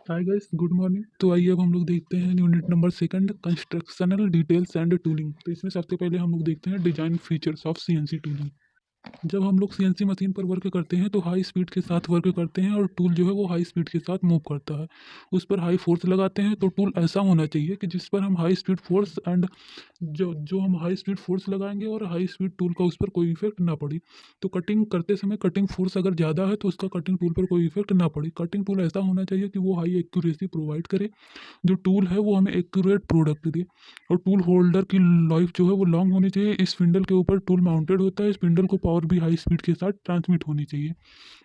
Hi guys, good morning. तो आइए अब हम लोग देखते हैं unit number second, constructional details and tooling. तो इसमें सबसे पहले हम लोग देखते हैं design features of CNC tooling. जब हम लोग सीएनसी मशीन पर वर्क करते हैं तो हाई स्पीड के साथ वर्क करते हैं और टूल जो है वो हाई स्पीड के साथ मूव करता है। उस पर हाई फोर्स लगाते हैं तो टूल ऐसा होना चाहिए कि जिस पर हम हाई स्पीड फोर्स एंड जो जो हम हाई स्पीड फोर्स लगाएंगे और हाई स्पीड टूल का उस पर कोई इफेक्ट ना पड़े। तो कटिंग करते समय कटिंग फोर्स अगर ज़्यादा है तो उसका कटिंग टूल पर कोई इफेक्ट ना पड़े। कटिंग टूल ऐसा होना चाहिए कि वो हाई एक्यूरेसी प्रोवाइड करे, जो टूल है वो हमें एक्यूरेट प्रोडक्ट दे। और टूल होल्डर की लाइफ जो है वो लॉन्ग होनी चाहिए। इस स्पिंडल के ऊपर टूल माउंटेड होता है, स्पिंडल को पावर भी हाई स्पीड के साथ ट्रांसमिट होनी चाहिए।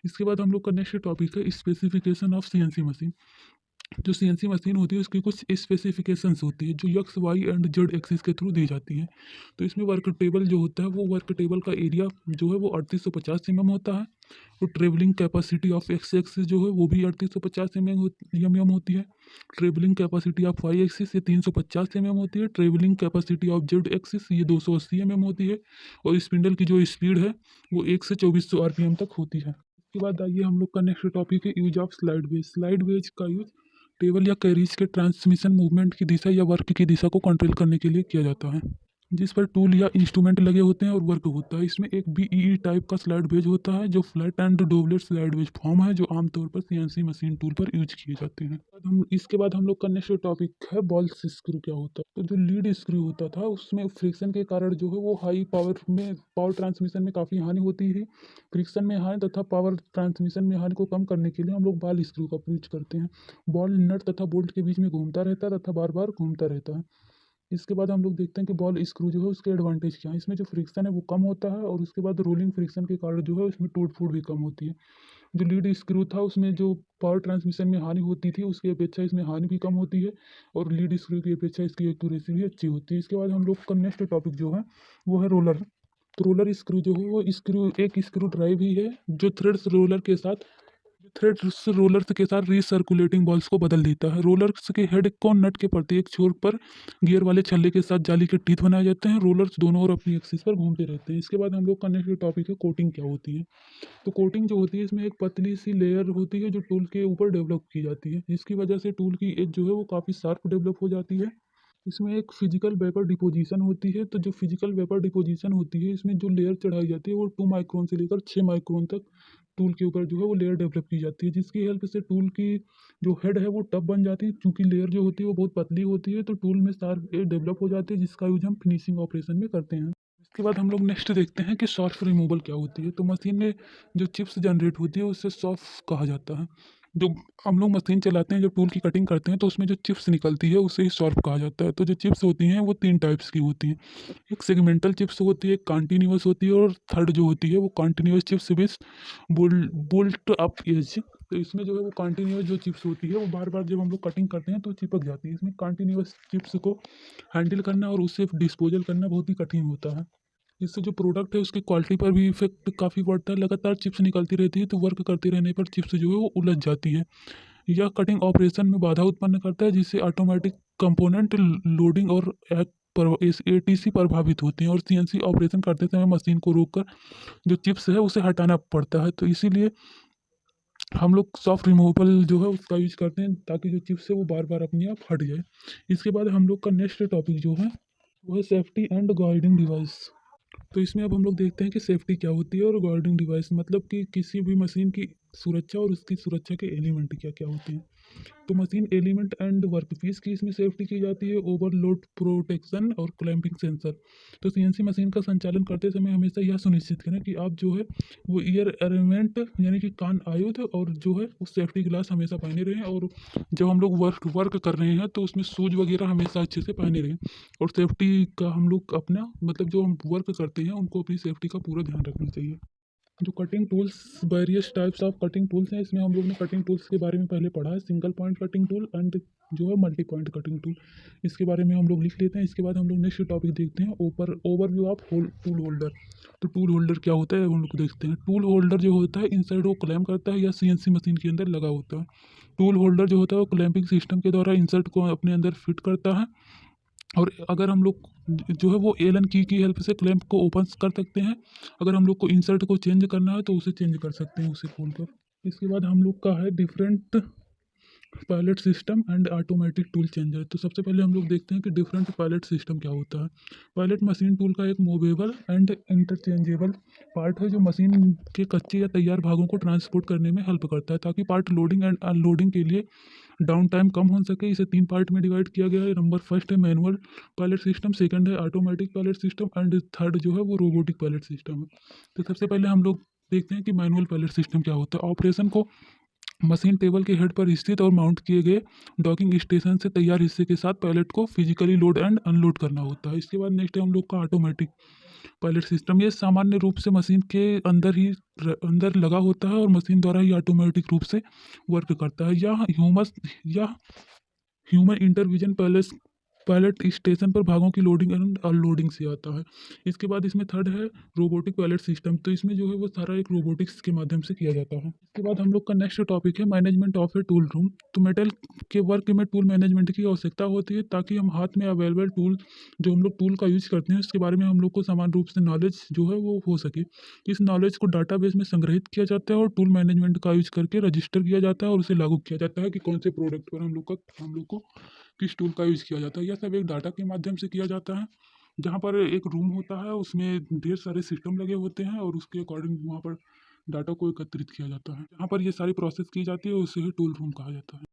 इसके बाद हम लोग का नेक्स्ट टॉपिक है स्पेसिफिकेशन ऑफ सीएनसी मशीन। जो सीएनसी मशीन होती है उसकी कुछ स्पेसिफिकेशंस होती है जो X Y and Z axis के थ्रू दी जाती है। तो इसमें वर्क टेबल जो होता है वो वर्क टेबल का एरिया जो है वो 3850 होता है। और travelling capacity of X axis जो है वो भी 3850 होती है। Travelling capacity of Y axis ये 350 होती है। Travelling capacity of Z axis ये 280 होती है। और स्पिंडल की जो स्पीड है वो 1 से 2400 आरपीएम तक होती है। इसके बाद आइए हम लोग का नेक्स्ट टॉपिक है use of slide ways. Slide ways का यूज टेबल या कैरिज के ट्रांसमिशन मूवमेंट की दिशा या वर्क की दिशा को कंट्रोल करने के लिए किया जाता है, जिस पर टूल या इंस्ट्रूमेंट लगे होते हैं और वर्क होता है। इसमें एक बीईई टाइप का स्लाइड वेज होता है जो flat and dovetail slide ways form है, जो आमतौर पर सीएनसी मशीन टूल पर यूज किए जाते हैं। हम इसके बाद हम लोग का नेक्स्ट टॉपिक है बॉल स्क्रू क्या होता है। तो जो लीड स्क्रू होता था उसमें फ्रिक्शन के कारण जो है वो हाई पावर ट्रांसमिशन में काफ़ी हानि होती है। फ्रिक्शन में हानि तथा पावर ट्रांसमिशन में हानि को कम करने के लिए हम लोग बॉल स्क्रू का यूज करते हैं। बॉल नट तथा बोल्ट के बीच में घूमता रहता है तथा बार बार घूमता रहता है। इसके बाद हम लोग देखते हैं कि बॉल स्क्रू जो है उसके एडवांटेज क्या है। इसमें जो फ्रिक्शन है वो कम होता है और उसके बाद रोलिंग फ्रिक्शन के कारण जो है उसमें टूट फूट भी कम होती है। जो लीड स्क्रू था उसमें जो पावर ट्रांसमिशन में हानि होती थी उसकी अपेक्षा इसमें हानि भी कम होती है और लीड स्क्रू की अपेक्षा इसकी एक्यूरेसी भी अच्छी होती है। इसके बाद हम लोग का नेक्स्ट टॉपिक जो है वो है रोलर। तो रोलर स्क्रू जो है वो स्क्रू एक स्क्रू ड्राइव ही है जो थ्रेड्स रोलर्स के साथ रीसर्कुलेटिंग बॉल्स को बदल देता है। रोलर्स के हेड को नट के प्रत्येक छोर पर गियर वाले छल्ले के साथ जाली के टीथ बनाए जाते हैं। रोलर्स दोनों ओर अपनी एक्सिस पर घूमते रहते हैं। इसके बाद हम लोग का नेक्स्ट टॉपिक है कोटिंग क्या होती है। तो कोटिंग जो होती है इसमें एक पतली सी लेयर होती है जो टूल के ऊपर डेवलप की जाती है, जिसकी वजह से टूल की एज जो है वो काफ़ी शार्प डेवलप हो जाती है। इसमें एक फिजिकल वेपर डिपोजिशन होती है। तो जो फिजिकल वेपर डिपोजिशन होती है इसमें जो लेयर चढ़ाई जाती है वो 2 माइक्रोन से लेकर 6 माइक्रोन तक टूल के ऊपर जो है वो लेयर डेवलप की जाती है, जिसकी हेल्प से टूल की जो हेड है वो टफ बन जाती है। क्योंकि लेयर जो होती है वो बहुत पतली होती है तो टूल में शार्प एज डेवलप हो जाती है, जिसका यूज हम फिनिशिंग ऑपरेशन में करते हैं। इसके बाद हम लोग नेक्स्ट देखते हैं कि सॉर्फ रिमूवल क्या होती है। तो मशीन में जो चिप्स जनरेट होती है उससे सॉर्फ कहा जाता है। जो हम लोग मशीन चलाते हैं जब टूल की कटिंग करते हैं तो उसमें जो चिप्स निकलती है उसे ही सॉर्फ कहा जाता है। तो जो चिप्स होती हैं वो 3 टाइप्स की होती हैं। एक सेगमेंटल चिप्स होती है, एक कॉन्टिन्यूस होती है और थर्ड जो होती है वो continuous chips with built up edge. तो इसमें जो है वो कॉन्टिन्यूस जो चिप्स होती है वो बार बार जब हम लोग कटिंग करते हैं तो चिपक जाती है। इसमें कॉन्टिन्यूस चिप्स को हैंडल करना और उससे डिस्पोजल करना बहुत ही कठिन होता है। इससे जो प्रोडक्ट है उसकी क्वालिटी पर भी इफेक्ट काफ़ी पड़ता है। लगातार चिप्स निकलती रहती है तो वर्क करते रहने पर चिप्स जो है वो उलझ जाती है। यह कटिंग ऑपरेशन में बाधा उत्पन्न करता है, जिससे ऑटोमेटिक कंपोनेंट लोडिंग और एटीसी प्रभावित होते हैं और सीएनसी ऑपरेशन करते समय मशीन को रोककर जो चिप्स है उसे हटाना पड़ता है। तो इसीलिए हम लोग सॉफ्ट रिमूवेबल जो है उसका यूज करते हैं ताकि जो चिप्स है वो बार बार अपने आप हट जाए। इसके बाद हम लोग का नेक्स्ट टॉपिक जो है वो है सेफ्टी एंड गाइडिंग डिवाइस। तो इसमें अब हम लोग देखते हैं कि सेफ्टी क्या होती है और गार्डिंग डिवाइस मतलब कि किसी भी मशीन की सुरक्षा और उसकी सुरक्षा के एलिमेंट क्या क्या होते हैं। तो मशीन एलिमेंट एंड वर्कपीस की इसमें सेफ्टी की जाती है, ओवरलोड प्रोटेक्शन और क्लैंपिंग सेंसर। तो सीएनसी मशीन का संचालन करते समय हमेशा यह सुनिश्चित करें कि आप जो है वो ईयर अरेमेंट यानी कि कान आयुध और जो है वो सेफ्टी ग्लास हमेशा पहने रहें। और जब हम लोग वर्क कर रहे हैं तो उसमें शूज वगैरह हमेशा अच्छे से पहने रहें। और सेफ्टी का हम लोग अपना मतलब जो हम वर्क करते हैं उनको अपनी सेफ्टी का पूरा ध्यान रखना चाहिए। जो cutting tools various types of cutting tools हैं, इसमें हम लोग ने कटिंग टूल्स के बारे में पहले पढ़ा है, single point cutting tool and जो है मल्टी पॉइंट कटिंग टूल। इसके बारे में हम लोग लिख लेते हैं। इसके बाद हम लोग नेक्स्ट टॉपिक देखते हैं ओवरव्यू ऑफ टूल होल्डर। तो टूल होल्डर क्या होता है हम लोग देखते हैं। टूल होल्डर जो होता है इंसर्ट वो क्लैम्प करता है या सीएनसी मशीन के अंदर लगा होता है। टूल होल्डर जो होता है वो क्लैंपिंग सिस्टम के द्वारा इंसर्ट को अपने अंदर फिट करता है। और अगर हम लोग जो है वो एलन की हेल्प से क्लैंप को ओपन कर सकते हैं। अगर हम लोग को इंसर्ट को चेंज करना है तो उसे चेंज कर सकते हैं उसे खोलकर। इसके बाद हम लोग का है different pilot system and automatic tool changer. तो सबसे पहले हम लोग देखते हैं कि डिफरेंट पायलट सिस्टम क्या होता है। पायलट मशीन टूल का एक मूवेबल एंड इंटरचेंजेबल पार्ट है जो मशीन के कच्चे या तैयार भागों को ट्रांसपोर्ट करने में हेल्प करता है ताकि पार्ट लोडिंग एंड अनलोडिंग के लिए डाउन टाइम कम हो सके। इसे 3 पार्ट में डिवाइड किया गया है। नंबर फर्स्ट है मैनुअल पायलट सिस्टम, सेकंड है automatic pilot system and third जो है वो रोबोटिक पायलट सिस्टम है। तो सबसे पहले हम लोग देखते हैं कि मैनुअल पायलट सिस्टम क्या होता है। ऑपरेशन को मशीन टेबल के हेड पर स्थित और माउंट किए गए डॉकिंग स्टेशन से तैयार हिस्से के साथ पायलट को फिजिकली लोड एंड अनलोड करना होता है। इसके बाद नेक्स्ट है हम लोग का ऑटोमेटिक पायलट सिस्टम। ये सामान्य रूप से मशीन के अंदर लगा होता है और मशीन द्वारा ही ऑटोमेटिक रूप से वर्क करता है। या ह्यूमन इंटरविजन पायलट स्टेशन पर भागों की लोडिंग एंड अनलोडिंग से आता है। इसके बाद इसमें थर्ड है रोबोटिक पायलट सिस्टम। तो इसमें जो है वो सारा एक रोबोटिक्स के माध्यम से किया जाता है। इसके बाद हम लोग का नेक्स्ट टॉपिक है management of a tool room. तो मेटल के वर्क में टूल मैनेजमेंट की आवश्यकता होती है ताकि हम हाथ में अवेलेबल टूल जो हम लोग टूल का यूज करते हैं उसके बारे में हम लोग को समान रूप से नॉलेज जो है वो हो सके। इस नॉलेज को डाटाबेस में संग्रहित किया जाता है और टूल मैनेजमेंट का यूज करके रजिस्टर किया जाता है और उसे लागू किया जाता है कि कौन से प्रोडक्ट पर हम लोग को किस टूल का यूज़ किया जाता है। यह सब एक डाटा के माध्यम से किया जाता है जहाँ पर एक रूम होता है उसमें ढेर सारे सिस्टम लगे होते हैं और उसके अकॉर्डिंग वहाँ पर डाटा को एकत्रित किया जाता है। जहाँ पर ये सारी प्रोसेस की जाती है उसे ही टूल रूम कहा जाता है।